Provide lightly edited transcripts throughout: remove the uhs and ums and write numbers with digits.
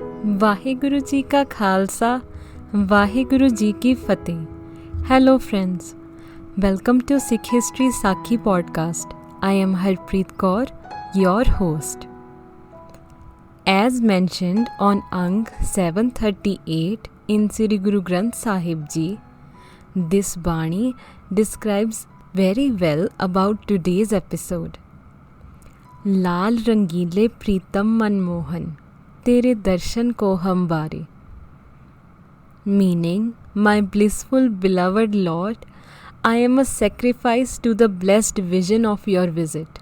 ਵਾਹਿਗੁਰੂ ਜੀ ਕਾ ਖਾਲਸਾ ਵਾਹਿਗੁਰੂ ਜੀ ਕੀ ਫਤਿਹ। Hello friends, welcome to Sikh History Sakhi podcast. I am Harpreet Kaur, your host. As mentioned on Ang 738 in Sri Guru Granth Sahib Ji, this Bani describes very well about today's episode. लाल रंगीले प्रीतम मनमोहन तेरे दर्शन को हम बारे, meaning, my blissful beloved Lord, I am a sacrifice to the blessed vision of your visit.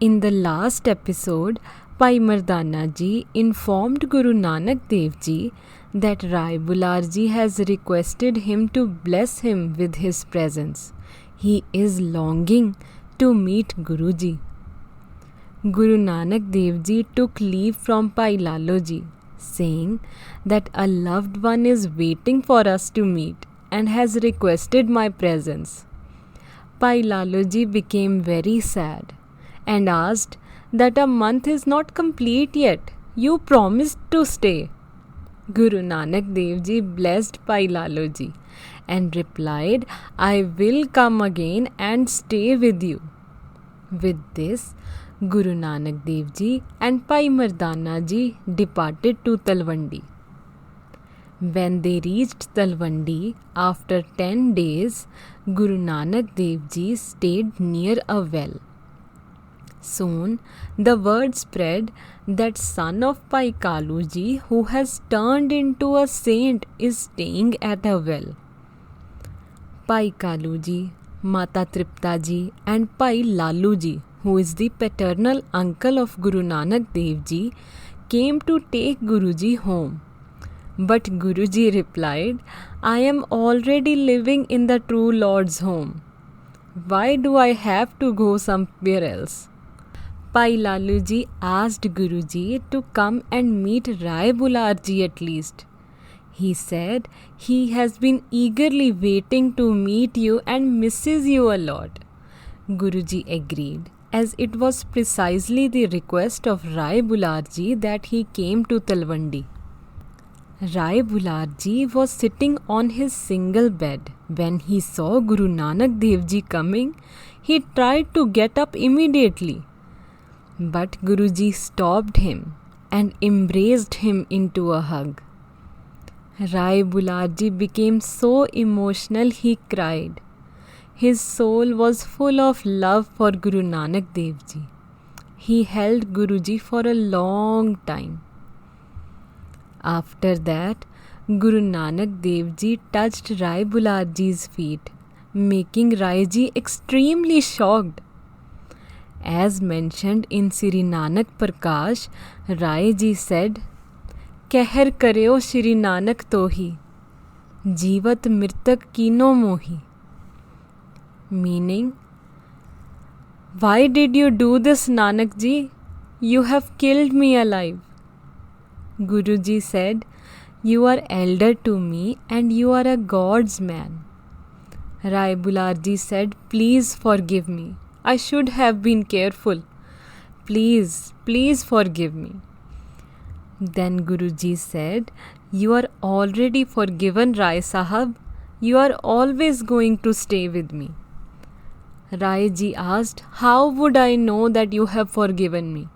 In the last episode, Bhai Mardana Ji informed Guru Nanak Dev Ji that Rai Bular Ji has requested him to bless him with his presence. He is longing to meet Guru Ji. Guru Nanak Dev Ji took leave from Bhai Lalo Ji, saying that a loved one is waiting for us to meet and has requested my presence. Bhai Lalo Ji became very sad and asked that a month is not complete yet. You promised to stay. Guru Nanak Dev Ji blessed Bhai Lalo Ji and replied, I will come again and stay with you. With this, Guru Nanak Dev Ji and Bhai Mardana Ji departed to Talwandi. When they reached Talwandi, after 10 days, Guru Nanak Dev Ji stayed near a well. Soon, the word spread that son of Bhai Kalu Ji, who has turned into a saint, is staying at a well. Bhai Kalu Ji, Mata Tripta Ji and Bhai Lalu Ji, who is the paternal uncle of Guru Nanak Dev Ji, came to take Guruji home. But Guruji replied, I am already living in the true Lord's home. Why do I have to go somewhere else? Bhai Lalu Ji asked Guruji to come and meet Rai Bular Ji at least. He said he has been eagerly waiting to meet you and misses you a lot. Guruji agreed, as it was precisely the request of Rai Bular Ji that he came to Talwandi. Rai Bular Ji was sitting on his single bed. When he saw Guru Nanak Dev Ji coming, he tried to get up immediately. But Guruji stopped him and embraced him into a hug. Rai Bular Ji became so emotional he cried. His soul was full of love for Guru Nanak Dev Ji. He held Guruji for a long time. After that, Guru Nanak Dev Ji touched Rai Bular Ji's feet, making Rai Ji extremely shocked. As mentioned in Sri Nanak Prakash, Rai Ji said, कहर करयो श्री नानक तोही, जीवत मृतक कीनो मोही. Meaning, why did you do this, Nanak Ji? You have killed me alive. Guruji said, you are elder to me and you are a God's man. Rai Bular Ji said, please forgive me. I should have been careful. Please, please forgive me. Then Guruji said, you are already forgiven, Rai Sahab. You are always going to stay with me. Rai Ji asked, how would I know that you have forgiven me?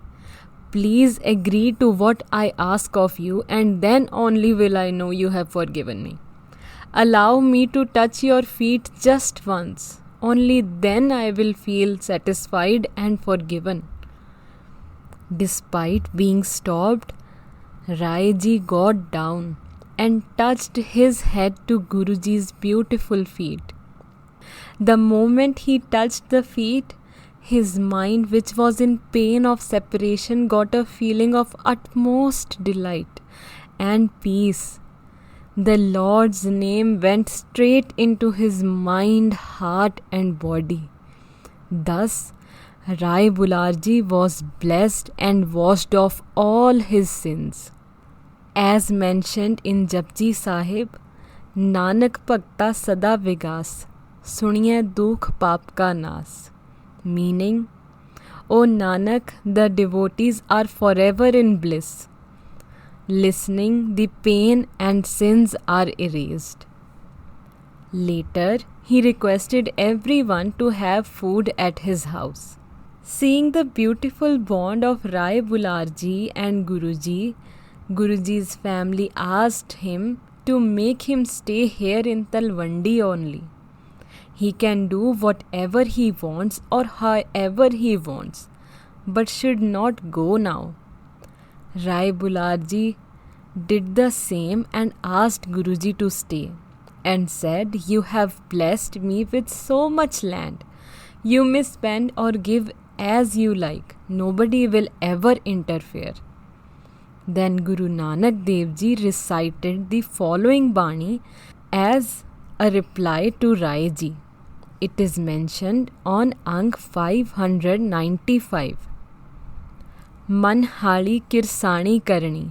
Please agree to what I ask of you and then only will I know you have forgiven me. Allow me to touch your feet just once. Only then I will feel satisfied and forgiven. Despite being stopped, Rai Ji got down and touched his head to Guruji's beautiful feet. The moment he touched the feet, his mind, which was in pain of separation, got a feeling of utmost delight and peace. The Lord's name went straight into his mind, heart and body. Thus, Rai Bular Ji was blessed and washed off all his sins. As mentioned in Japji Sahib, Nanak Bhakta Sada Vigas, Suniye Dukh Paap Ka Nas. Meaning, O Nanak, the devotees are forever in bliss. Listening, the pain and sins are erased. Later, he requested everyone to have food at his house. Seeing the beautiful bond of Rai Bularji and Guruji's family asked him to make him stay here in Talwandi only. He can do whatever he wants or however he wants, but should not go now. Rai Bularji did the same and asked Guruji to stay and said, "You have blessed me with so much land. You may spend or give as you like. Nobody will ever interfere." Then Guru Nanak Dev Ji recited the following Bani as a reply to Rai Ji. It is mentioned on Ank 595. मन हाली किरसाणी करनी,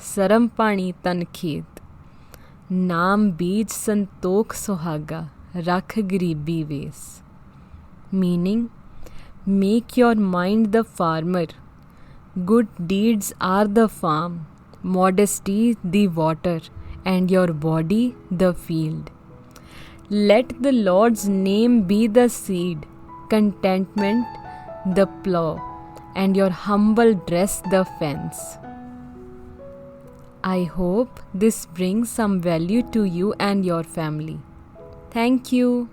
सरम पानी तन खेत, नाम बीज संतोख सुहागा, रख गरीबी वेस. Meaning, make your mind the farmer, good deeds are the farm, modesty the water, and your body the field. Let the Lord's name be the seed, contentment the plough, and your humble dress the fence. I hope this brings some value to you and your family. Thank you.